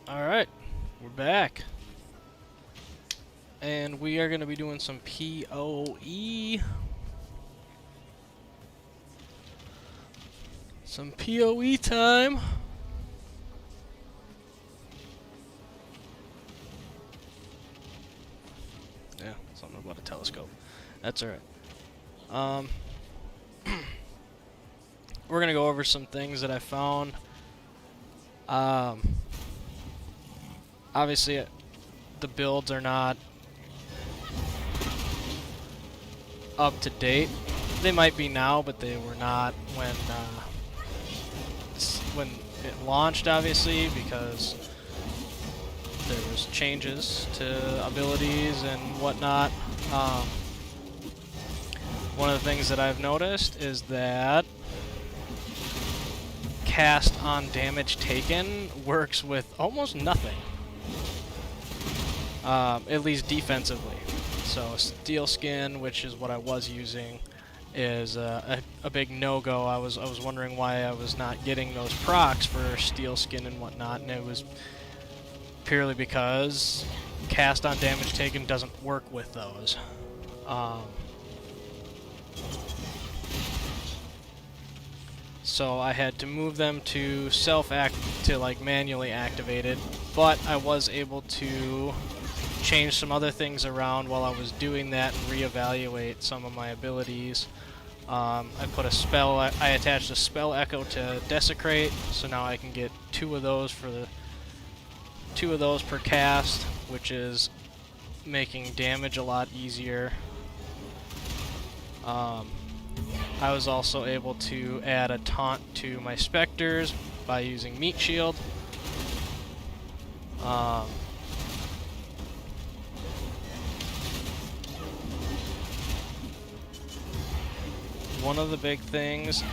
Alright, we're back. And we are going to be doing some POE. Some POE time. Yeah, something about a telescope. That's alright. We're going to go over some things that I found. Obviously, the builds are not up to date. They might be now, but they were not when it launched, obviously, because there was changes to abilities and whatnot. One of the things that I've noticed is that cast on damage taken works with almost nothing, at least defensively. So Steel Skin, which is what I was using, is a big no-go. I was wondering why I was not getting those procs for Steel Skin and whatnot, and it was purely because cast on damage taken doesn't work with those. So I had to move them to manually activated, but I was able to change some other things around while I was doing that and reevaluate some of my abilities. I attached a spell echo to Desecrate, so now I can get two of those per cast, which is making damage a lot easier. I was also able to add a taunt to my specters by using Meat Shield. One of the big things...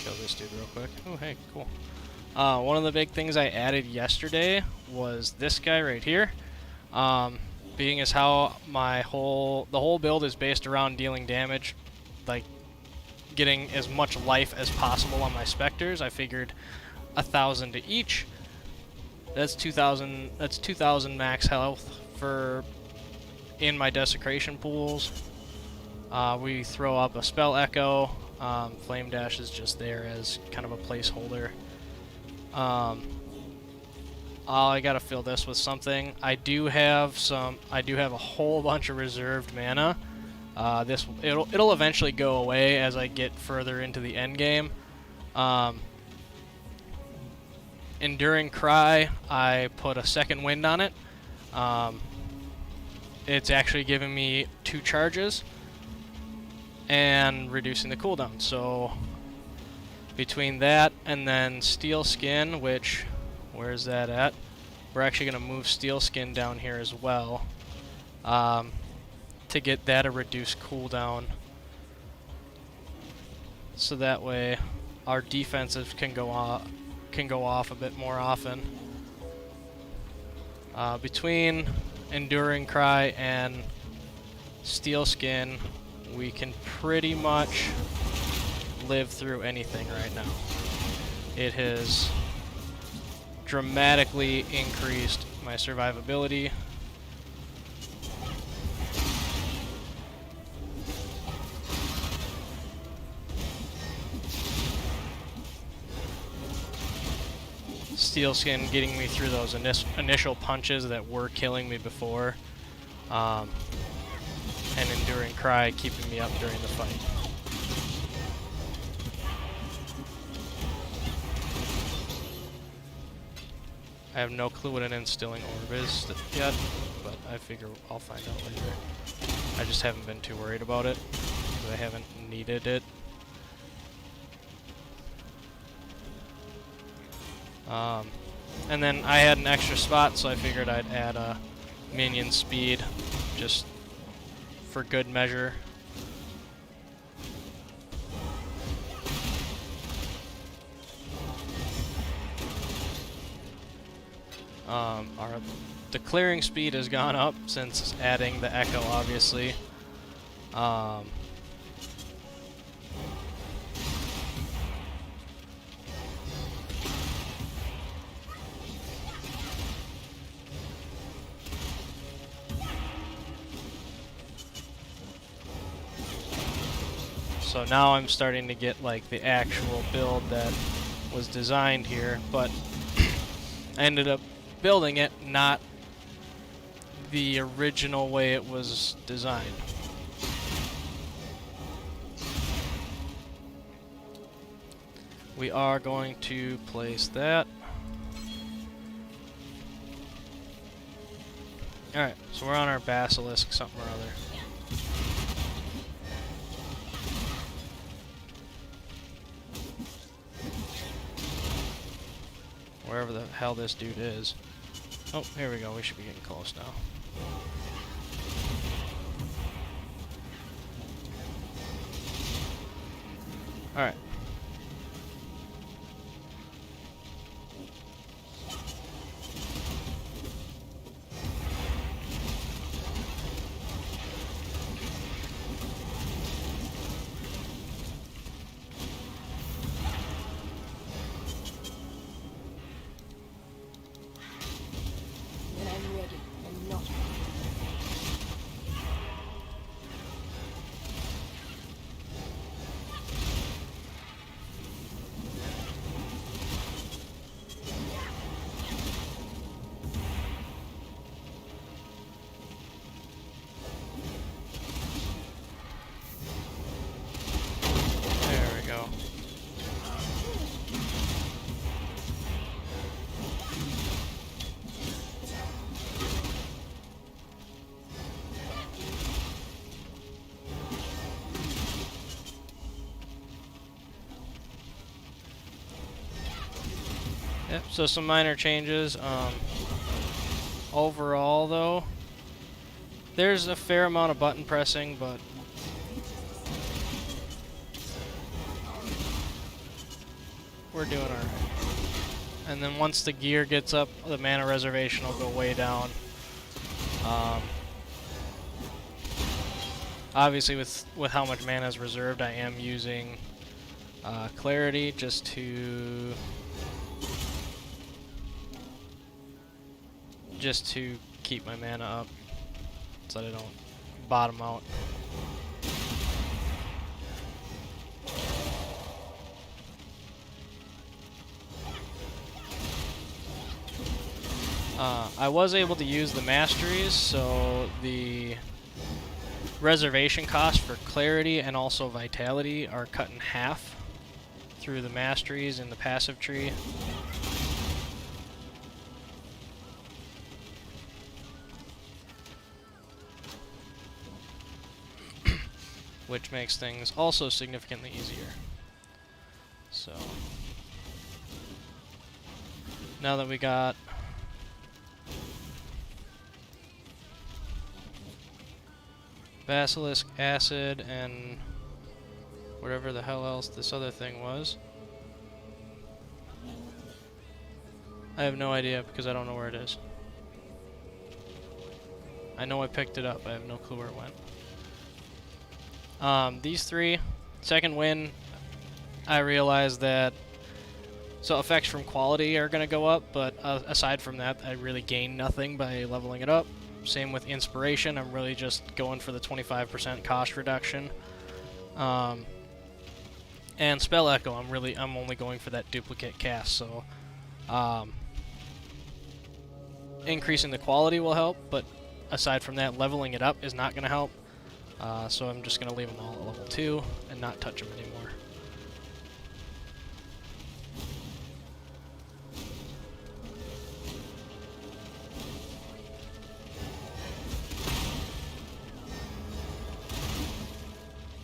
kill this dude real quick. Oh, hey, cool. One of the big things I added yesterday was this guy right here. Being as how the whole build is based around dealing damage, like getting as much life as possible on my specters, I figured 1,000 to each. That's 2,000. That's 2,000 max health in my desecration pools. We throw up a spell echo. Flame dash is just there as kind of a placeholder. I gotta fill this with something. I do have a whole bunch of reserved mana. It'll eventually go away as I get further into the end game. Enduring Cry, I put a second wind on it. It's actually giving me 2 charges and reducing the cooldown. So between that and then Steel Skin, which, where's that at? We're actually going to move Steel Skin down here as well, to get that a reduced cooldown. So that way our defensive can go off a bit more often. Between Enduring Cry and Steel Skin, we can pretty much live through anything right now. It has dramatically increased my survivability. Steel Skin getting me through those initial punches that were killing me before, and Enduring Cry keeping me up during the fight. I have no clue what an Instilling Orb is yet, but I figure I'll find out later. I just haven't been too worried about it, because I haven't needed it. And then I had an extra spot, so I figured I'd add a minion speed, just for good measure. The clearing speed has gone up since adding the echo, obviously. So now I'm starting to get like the actual build that was designed here, but I ended up building it not the original way it was designed. We are going to place that. Alright, so we're on our basilisk something or other. Wherever the hell this dude is. Oh, here we go. We should be getting close now. Alright. Yep, so some minor changes. Overall, though, there's a fair amount of button pressing, but we're doing alright. And then once the gear gets up, the mana reservation will go way down. Obviously, with how much mana is reserved, I am using clarity just to keep my mana up so that I don't bottom out. I was able to use the masteries, so the reservation cost for clarity and also vitality are cut in half through the masteries and the passive tree. Which makes things also significantly easier. So now that we got Basilisk, Acid, and whatever the hell else this other thing was, I have no idea because I don't know where it is. I know I picked it up, I have no clue where it went. These three, second win, I realized that, so effects from quality are going to go up, but aside from that, I really gain nothing by leveling it up. Same with inspiration, I'm really just going for the 25% cost reduction. And spell echo, I'm only going for that duplicate cast, so increasing the quality will help, but aside from that, leveling it up is not going to help. So I'm just going to leave them all at level 2 and not touch them anymore.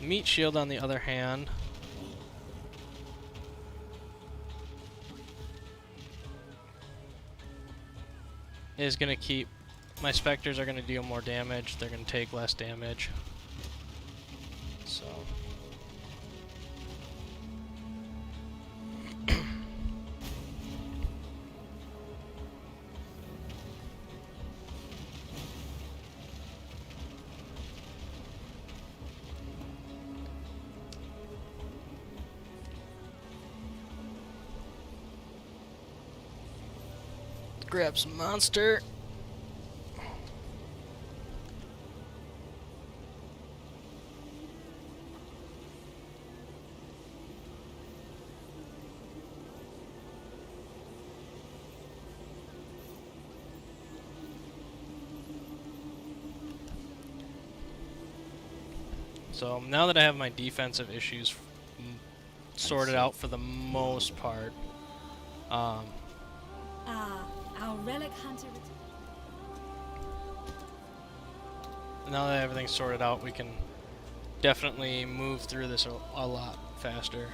Meat Shield, on the other hand, is going to keep... My Spectres are going to deal more damage, they're going to take less damage. So... grab some monster. So now that I have my defensive issues sorted out for the most part, Our relic hunter. now that everything's sorted out, we can definitely move through this a lot faster.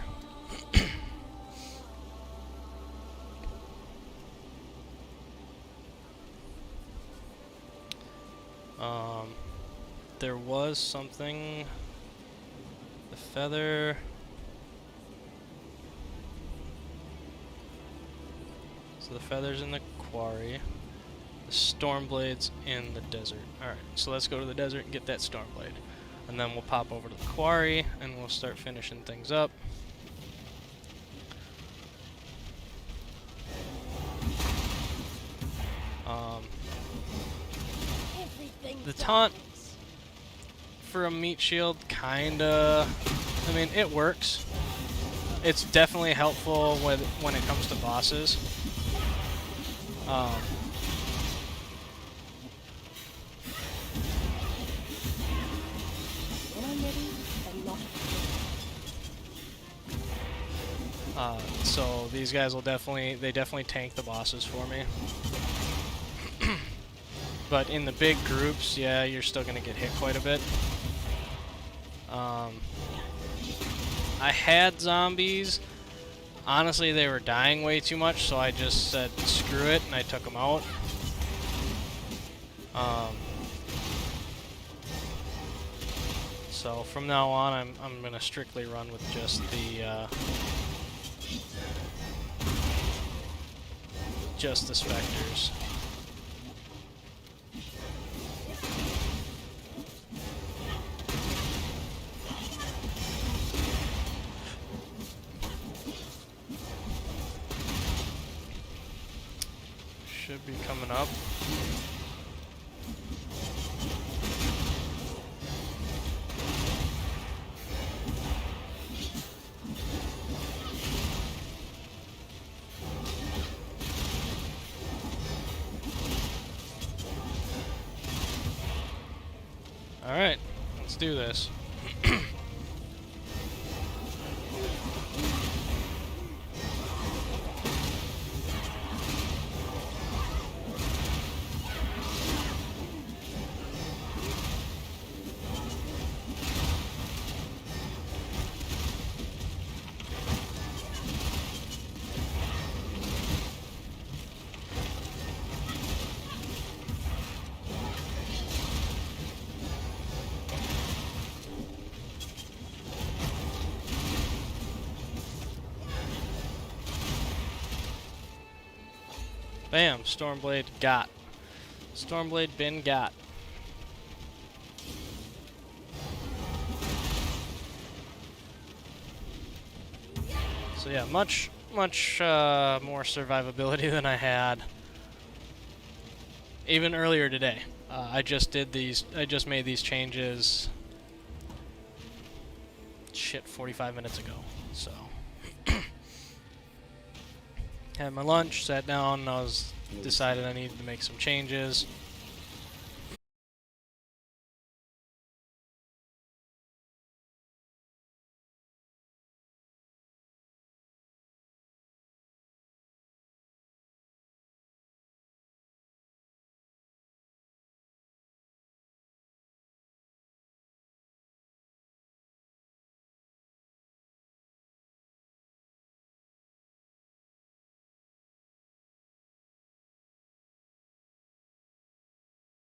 There was something. The feather. So the feather's in the quarry. The Stormblade's in the desert. Alright, so let's go to the desert and get that Stormblade. And then we'll pop over to the quarry and we'll start finishing things up. The taunt for a meat shield, kinda. I mean, it works. It's definitely helpful when it comes to bosses. So these guys will definitely tank the bosses for me. But in the big groups, yeah, you're still gonna get hit quite a bit. I had zombies. Honestly, they were dying way too much, so I just said screw it and I took them out. So from now on, I'm gonna strictly run with just the specters. Should be coming up. Alright, let's do this. Bam, Stormblade got. Stormblade been got. So yeah, much more survivability than I had even earlier today. I just made these changes 45 minutes ago. So had my lunch, sat down, decided I needed to make some changes.